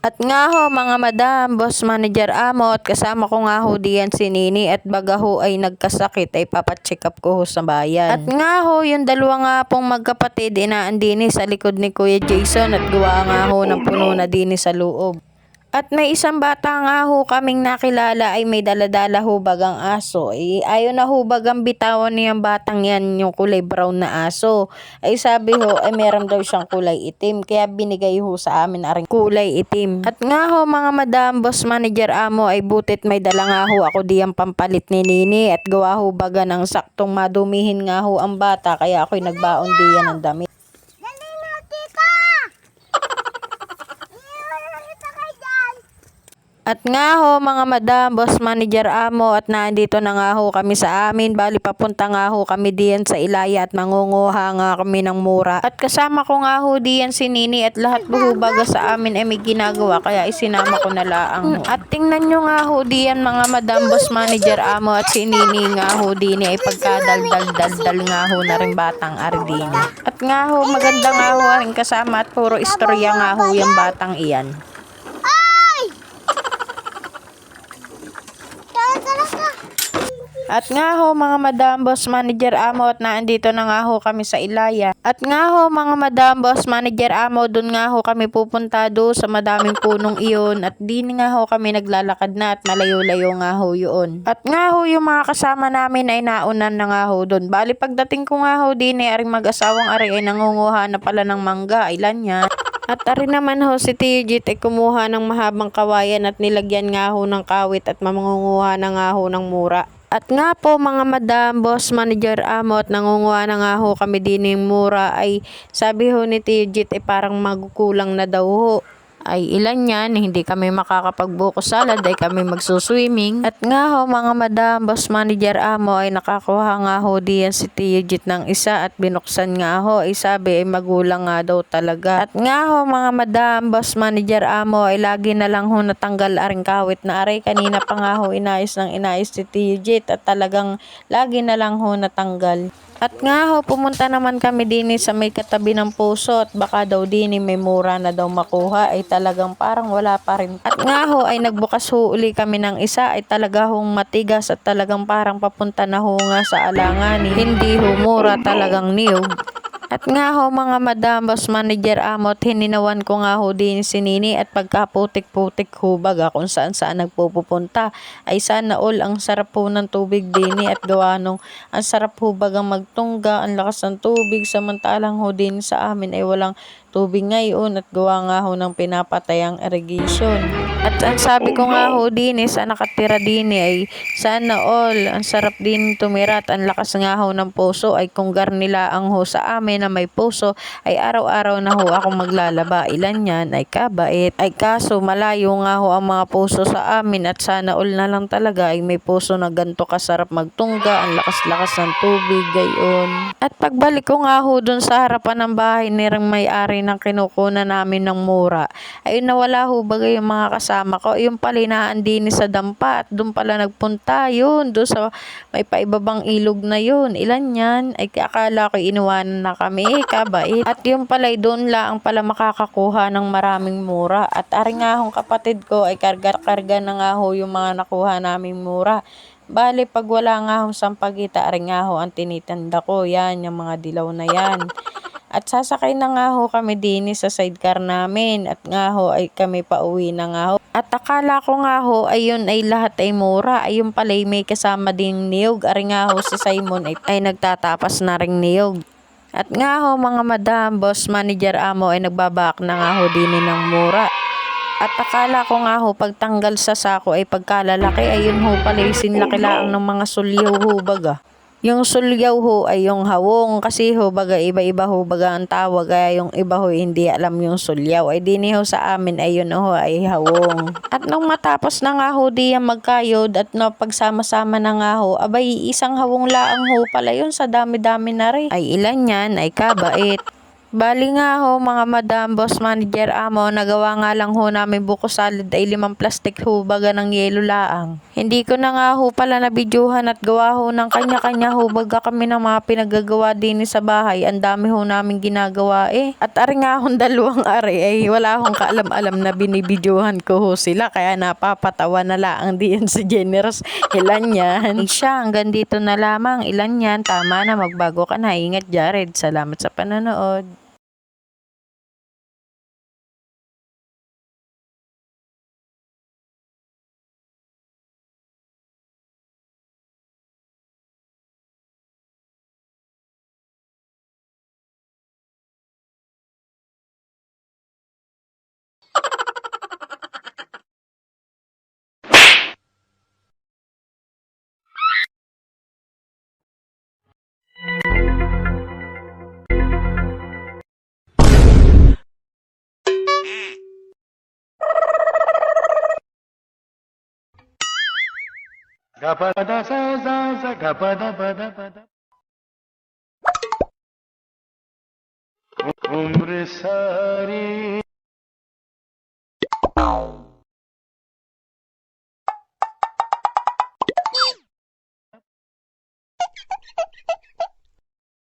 At nga ho mga madam, boss manager amo at kasama ko nga ho diyan si Nini at baga ho ay nagkasakit ay papacheck up ko ho sa bayan. At nga ho yung dalawa nga pong magkapatid inaandini sa likod ni Kuya Jason at gawa nga ho ng puno na dini sa loob. At may isang bata nga ho kaming nakilala ay may daladala hubag ang aso. Ayaw na hubag ang bitawan niyang batang yan yung kulay brown na aso. Ay sabi ho ay meron daw siyang kulay itim. Kaya binigay ho sa amin aring kulay itim. At nga ho mga madam, boss manager amo ay butit may dala nga ho ako diyang pampalit ni Nini. At gawa ho baga ng saktong madumihin nga ho ang bata. Kaya ako'y nagbaon diyan ng damit. At nga ho mga madam, boss manager amo at nandito na nga ho kami sa amin. Bali papunta nga ho kami diyan sa Ilaya at mangunguha nga kami ng mura. At kasama ko nga ho diyan si Nini at lahat buhubaga sa amin ay may ginagawa kaya isinama ko na laang ho. At tingnan nyo nga ho diyan mga madam, boss manager amo at si Nini nga ho dini ay pagkadaldal nga ho na rin batang ardini. At nga ho maganda nga ho rin kasama at puro istorya nga ho yung batang iyan. At nga ho mga madam, boss manager amo at naandito na nga ho kami sa Ilaya. At nga ho mga madam, boss manager amo, dun nga ho kami pupunta do sa madaming punong iyon. At din nga ho kami naglalakad na at malayo-layo nga ho yun. At nga ho yung mga kasama namin ay naunan na nga ho dun. Bali pagdating ko nga ho din ay aring mag-asawang ari ay nangunguha na pala ng mangga. Ilan yan? At ari naman ho si Tio Jit ay kumuha ng mahabang kawayan at nilagyan nga ho ng kawit at mamangunguha na nga ho ng mura. At nga po mga madam, boss manager amo at nangunguha na nga ho kami din ng mura ay sabi ho ni Tio Jit ay parang magkukulang na daw ho. Ay ilan yan, hindi kami makakapagbuko salad ay kami magsuswimming. At nga ho mga madam, boss manager amo ay nakakuha nga ho diyan si Tio Jit ng isa at binuksan nga ho ay sabi ay magulang nga daw talaga. At nga ho mga madam, boss manager amo ay lagi na lang ho natanggal aring kawit na aray. Kanina pa nga ho inayos si Tio Jit at talagang lagi na lang ho natanggal. At nga ho, pumunta naman kami din sa may katabi ng puso at baka daw din may mura na daw makuha ay talagang parang wala pa rin. At nga ho ay nagbukas ho uli kami ng isa ay talaga hong matigas at talagang parang papunta na ho nga sa alanganin. Hindi ho mura, talagang niyog. At nga ho mga madam, boss manager amot, hininawan ko nga ho din si Nini at pagkaputik-putik ho baga kung saan nagpupunta ay sana all ang sarap ho ng tubig din at gawa nung ang sarap ho bagang magtungga, ang lakas ng tubig samantalang ho din sa amin ay walang tubig ngayon at gawa nga ho ng pinapatayang irrigation. At ang sabi ko nga ho din sa nakatira din ay sana all ang sarap din tumira at ang lakas nga ho ng puso ay kung garnila ang ho sa amin na may puso ay araw-araw na ho ako maglalaba. Ilan yan ay kabait. Ay kaso malayo nga ho ang mga puso sa amin at sana all na lang talaga ay may puso na ganto kasarap magtungga, ang lakas-lakas ng tubig gayon. At pagbalik ko nga ho dun sa harapan ng bahay ni may-ari ng kinukunan namin ng mura ay nawala ho bagay yung mga kasama ko. Yung palinaan din sa dampa at doon pala nagpunta yun doon sa may paibabang ilog na yun. Ilan yan ay akala ko iniwanan na kami kabait. At yung pala doon lang pala makakakuha ng maraming mura. At ari nga hong kapatid ko ay karga-karga na nga ho yung mga nakuha naming mura. Bale, pag wala nga hong sampagita, ari nga ho ang tinitanda ko. Yan, yung mga dilaw na yan. At sasakay na nga ho kami din sa sidecar namin at nga ho ay kami pauwi na nga ho. At akala ko nga ho ayun ay lahat ay mura. Ayun pala may kasama ding niyog. Ari nga ho si Simon ay nagtatapas na ring niyog. At nga ho mga madam, boss manager amo ay nagbabak na nga ho din ng mura. At akala ko nga ho pagtanggal sa sako ay pagkalalaki ayun ho pala sinlakilaang ng mga sulyaw ho baga. Yung sulyaw ho ay yung hawong kasi ho baga iba-iba ho baga ang tawag kaya yung iba ho hindi alam yung sulyaw ay dini ho sa amin ay yun ho ay hawong. At nung matapos na nga ho diyan magkayod at no pagsama-sama na nga ho abay isang hawong laang ho pala yun sa dami-dami na rin. Ay ilan yan ay kabait. Bali nga ho mga madam, boss manager amo, nagawa nga lang ho namin buko salad ay 5 plastic ho baga ng yelo laang. Hindi ko na nga ho pala nabidyuhan at gawa ho ng kanya-kanya ho baga kami ng mga pinagagawa din sa bahay. Ang dami ho namin ginagawa eh. At ari nga hong dalawang ari ay wala hong kaalam-alam na binibidyuhan ko ho sila kaya napapatawa na laang diyan si Generous. Ilan yan? Siya hanggang dito na lamang. Ilan yan? Tama na, magbago ka na. Ingat Jared. Salamat sa panonood. Gapada sa sa sa gapada pada pada umr sari